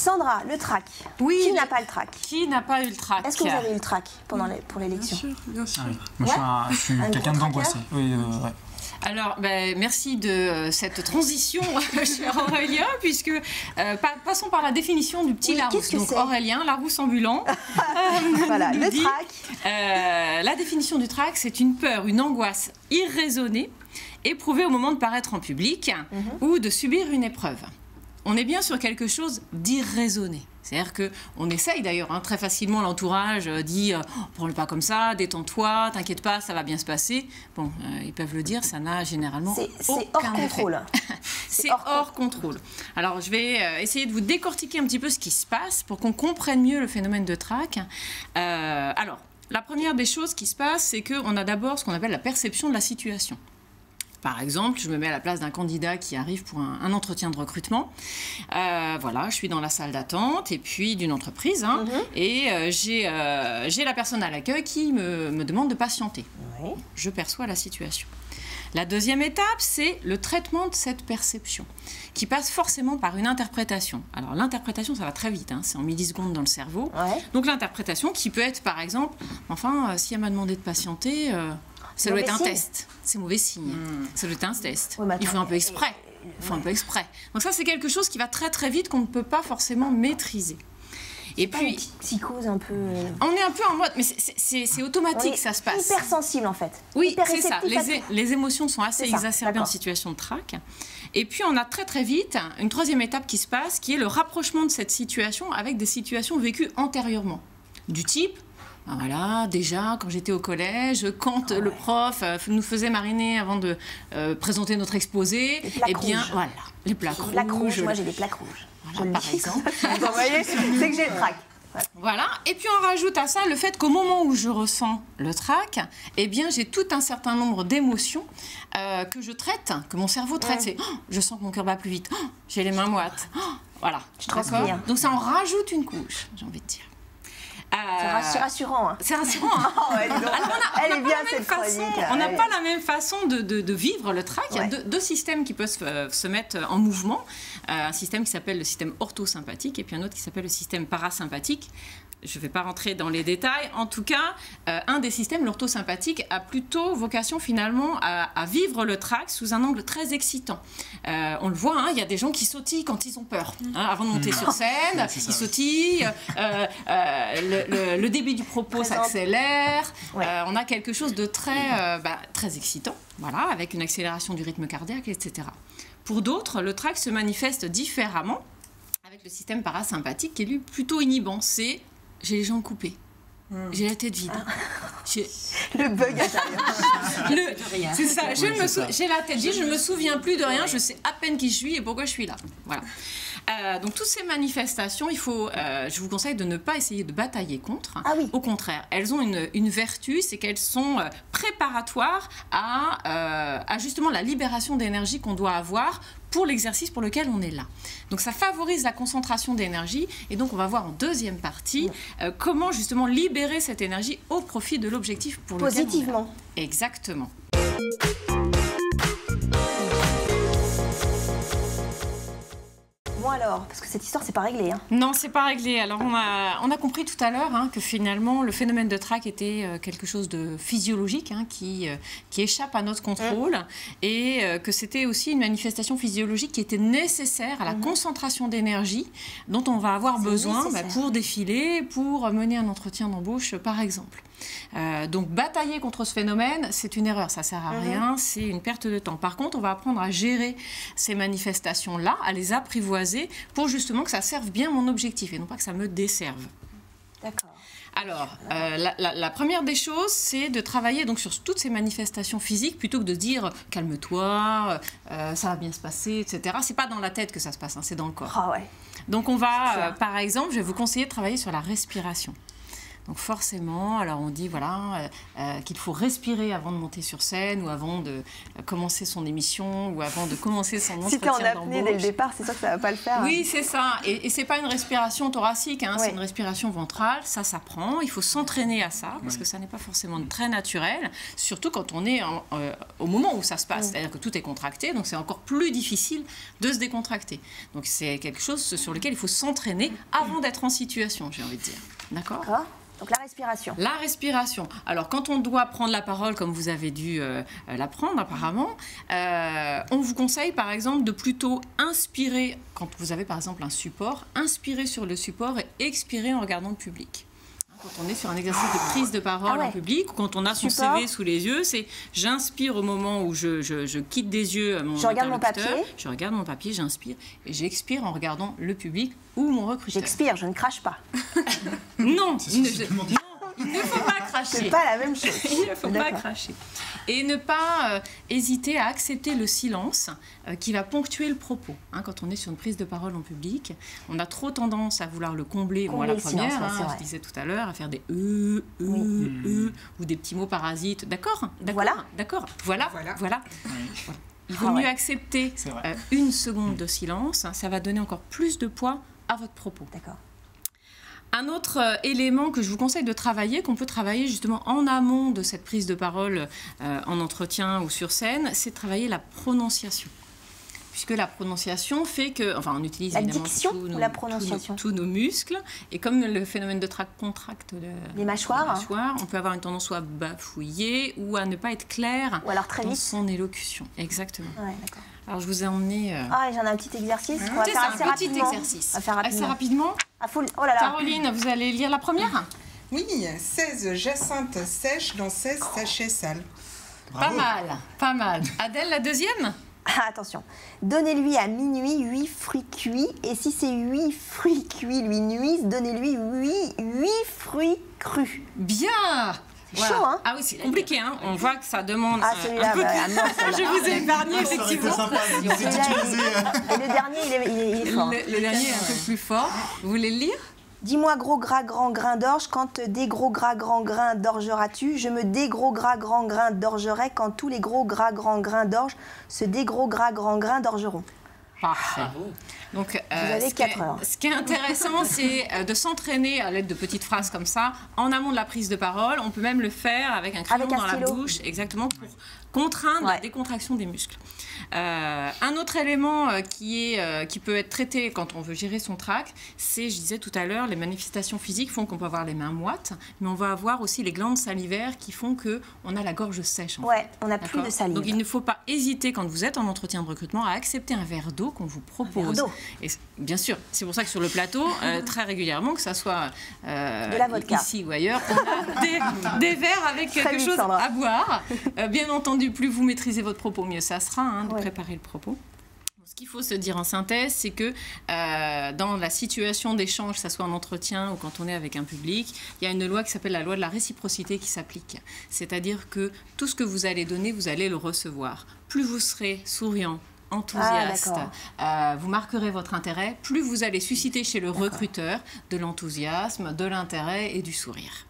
Sandra, le trac. Oui. Qui n'a pas le trac? Qui n'a pas eu le trac? Est-ce que vous avez eu le trac pour l'élection? Bien sûr. Ah oui. Moi, je suis quelqu'un d'angoissé. Oui, ouais. Alors, merci de cette transition, cher Aurélien, puisque passons par la définition du petit Oui, Larousse. qu'est-ce que Donc, c'est? Aurélien, Larousse ambulant. Voilà, le dit, trac. la définition du trac, c'est une peur, une angoisse irraisonnée, éprouvée au moment de paraître en public ou de subir une épreuve. On est bien sur quelque chose d'irraisonné. C'est-à-dire qu'on essaye d'ailleurs, très facilement, l'entourage dit « prends-le pas comme ça, détends-toi, t'inquiète pas, ça va bien se passer ». Bon, ils peuvent le dire, ça n'a généralement aucun hors contrôle. C'est hors contrôle. Alors, je vais essayer de vous décortiquer un petit peu ce qui se passe pour qu'on comprenne mieux le phénomène de trac. Alors, la première des choses qui se passe, c'est qu'on a d'abord ce qu'on appelle la perception de la situation. Par exemple, je me mets à la place d'un candidat qui arrive pour un entretien de recrutement. Voilà, je suis dans la salle d'attente et puis d'une entreprise. Et j'ai la personne à l'accueil qui me demande de patienter. Oui. Je perçois la situation. La deuxième étape, c'est le traitement de cette perception, qui passe forcément par une interprétation. Alors l'interprétation, ça va très vite, c'est en millisecondes dans le cerveau. Ouais. Donc l'interprétation qui peut être, par exemple, enfin, si elle m'a demandé de patienter... ça doit être un test. C'est mauvais signe. Ça doit être un test. Oui, il faut un peu exprès. Donc ça, c'est quelque chose qui va très très vite qu'on ne peut pas forcément maîtriser. Et puis, une petite psychose un peu... On est un peu en mode... Mais c'est automatique, ça se passe. Hypersensible, en fait. Oui, c'est ça. Les émotions sont assez exacerbées en situation de trac. Et puis, on a très très vite une troisième étape qui se passe, qui est le rapprochement de cette situation avec des situations vécues antérieurement. Du type... Voilà, déjà, quand j'étais au collège, quand le prof nous faisait mariner avant de présenter notre exposé, eh bien, voilà, les plaques rouges. Moi, j'ai des plaques rouges. Voilà, par exemple. Vous voyez, c'est que j'ai le trac. Voilà, et puis on rajoute à ça le fait qu'au moment où je ressens le trac, eh bien, j'ai tout un certain nombre d'émotions que je traite, que mon cerveau traite. C'est je sens que mon cœur bat plus vite, j'ai les mains moites, voilà. Je transpire. Donc ça en rajoute une couche, j'ai envie de dire. C'est rassurant. C'est rassurant. Elle est bien cette chronique. On n'a pas la même façon de vivre le trac. Il y a deux systèmes qui peuvent se mettre en mouvement. Un système qui s'appelle le système orthosympathique et puis un autre qui s'appelle le système parasympathique. Je ne vais pas rentrer dans les détails. En tout cas, un des systèmes, l'orthosympathique, a plutôt vocation finalement à vivre le trac sous un angle très excitant. On le voit, il y a des gens qui sautillent quand ils ont peur. Avant de monter sur scène, ils sautillent. Le début du propos s'accélère. On a quelque chose de très excitant, voilà, avec une accélération du rythme cardiaque, etc. Pour d'autres, le trac se manifeste différemment avec le système parasympathique qui est lui plutôt inhibant. C'est j'ai les jambes coupées, j'ai la tête vide. Le bug intérieur. C'est ça, j'ai la tête vide, je ne me souviens plus de rien, je sais à peine qui je suis et pourquoi je suis là. Voilà. Donc toutes ces manifestations, je vous conseille de ne pas essayer de batailler contre. Au contraire, elles ont une vertu, c'est qu'elles sont préparatoires à justement la libération d'énergie qu'on doit avoir pour l'exercice pour lequel on est là. Donc ça favorise la concentration d'énergie et donc on va voir en deuxième partie comment justement libérer cette énergie au profit de l'objectif pour lequel on est là. Positivement. Exactement. Bon alors, parce que cette histoire, c'est pas réglé. Non, c'est pas réglé. Alors, on a compris tout à l'heure que finalement, le phénomène de trac était quelque chose de physiologique qui échappe à notre contrôle et que c'était aussi une manifestation physiologique qui était nécessaire à la concentration d'énergie dont on va avoir besoin pour défiler, pour mener un entretien d'embauche, par exemple. Donc batailler contre ce phénomène, c'est une erreur, ça sert à rien, c'est une perte de temps. Par contre, on va apprendre à gérer ces manifestations-là, à les apprivoiser pour justement que ça serve bien mon objectif et non pas que ça me desserve. D'accord. Alors, la première des choses, c'est de travailler donc, sur toutes ces manifestations physiques plutôt que de dire « calme-toi, ça va bien se passer », etc. C'est pas dans la tête que ça se passe, c'est dans le corps. Ah ouais. Donc on va, par exemple, je vais vous conseiller de travailler sur la respiration. Donc forcément, alors on dit voilà qu'il faut respirer avant de monter sur scène ou avant de commencer son émission ou avant de commencer son entretien d'embauche. Si tu es en apnée dès le départ, c'est sûr que ça ne va pas le faire. Oui, c'est ça. Et c'est pas une respiration thoracique, hein, c'est une respiration ventrale. Ça s'apprend. Il faut s'entraîner à ça parce que ça n'est pas forcément très naturel, surtout quand on est au moment où ça se passe. C'est-à-dire que tout est contracté, donc c'est encore plus difficile de se décontracter. Donc c'est quelque chose sur lequel il faut s'entraîner avant d'être en situation, j'ai envie de dire. D'accord ? Donc la respiration. La respiration. Alors quand on doit prendre la parole, comme vous avez dû la prendre apparemment, on vous conseille par exemple de plutôt inspirer, quand vous avez par exemple un support, inspirer sur le support et expirer en regardant le public. Quand on est sur un exercice de prise de parole en public, ou quand on a son CV sous les yeux, c'est j'inspire au moment où je quitte des yeux mon interlocuteur, je regarde mon papier, j'inspire, et j'expire en regardant le public ou mon recruteur. J'expire, je ne crache pas. Non, il ne faut pas cracher. C'est pas la même chose. Il ne faut pas cracher. Et ne pas hésiter à accepter le silence qui va ponctuer le propos. Hein, quand on est sur une prise de parole en public, on a trop tendance à vouloir le combler. Moi, la première, je disais tout à l'heure, à faire des ou des petits mots parasites. D'accord, d'accord. Voilà. Il vaut mieux accepter une seconde de silence. Ça va donner encore plus de poids à votre propos. D'accord. Un autre élément que je vous conseille de travailler, qu'on peut travailler justement en amont de cette prise de parole en entretien ou sur scène, c'est de travailler la prononciation. Puisque la prononciation fait que... Enfin, on utilise évidemment tous nos muscles. Et comme le phénomène de contracte les mâchoires, on peut avoir une tendance soit à bafouiller ou à ne pas être clair dans son élocution. Exactement. Ouais, d'accord. Alors, je vous ai emmené... j'en ai un petit exercice. On va faire assez rapidement. Assez rapidement. Oh là là. Caroline, vous allez lire la première ? Oui, 16 jacinthes sèches dans 16 sachets sales. Bravo. Pas mal. Adèle, la deuxième ? Attention. Donnez-lui à minuit 8 fruits cuits. Et si ces 8 fruits cuits lui nuisent, donnez-lui 8 fruits crus. Bien. C'est chaud, hein? Ah oui, c'est compliqué, hein. On voit que ça demande celui-là, un peu... Je vous ai épargné, effectivement. Et le dernier, il est fort. Le dernier est un peu plus fort. Vous voulez le lire? Dis-moi gros gras grand grain d'orge, quand des gros gras grand grain d'orgeras-tu? Je me dégros gras grand grain d'orgerai quand tous les gros gras grand grain d'orge se dégros gras grand grain d'orgeront. Parfait. Donc, vous avez 4 heures. Ce qui est intéressant, c'est de s'entraîner à l'aide de petites phrases comme ça, en amont de la prise de parole. On peut même le faire avec un crayon dans la bouche, exactement, pour contraindre la décontraction des muscles. Un autre élément qui peut être traité quand on veut gérer son trac, c'est, je disais tout à l'heure, les manifestations physiques font qu'on peut avoir les mains moites, mais on va avoir aussi les glandes salivaires qui font qu'on a la gorge sèche. On n'a plus de salive. Donc il ne faut pas hésiter quand vous êtes en entretien de recrutement à accepter un verre d'eau qu'on vous propose. Un verre d'eau. Et bien sûr, c'est pour ça que sur le plateau, très régulièrement, que ça soit de la vodka ici ou ailleurs, on a des verres avec quelque chose à boire. Bien entendu, plus vous maîtrisez votre propos, mieux ça sera, de préparer le propos. Ce qu'il faut se dire en synthèse, c'est que dans la situation d'échange, que ce soit en entretien ou quand on est avec un public, il y a une loi qui s'appelle la loi de la réciprocité qui s'applique. C'est-à-dire que tout ce que vous allez donner, vous allez le recevoir. Plus vous serez souriant, enthousiaste, vous marquerez votre intérêt, plus vous allez susciter chez le recruteur de l'enthousiasme, de l'intérêt et du sourire.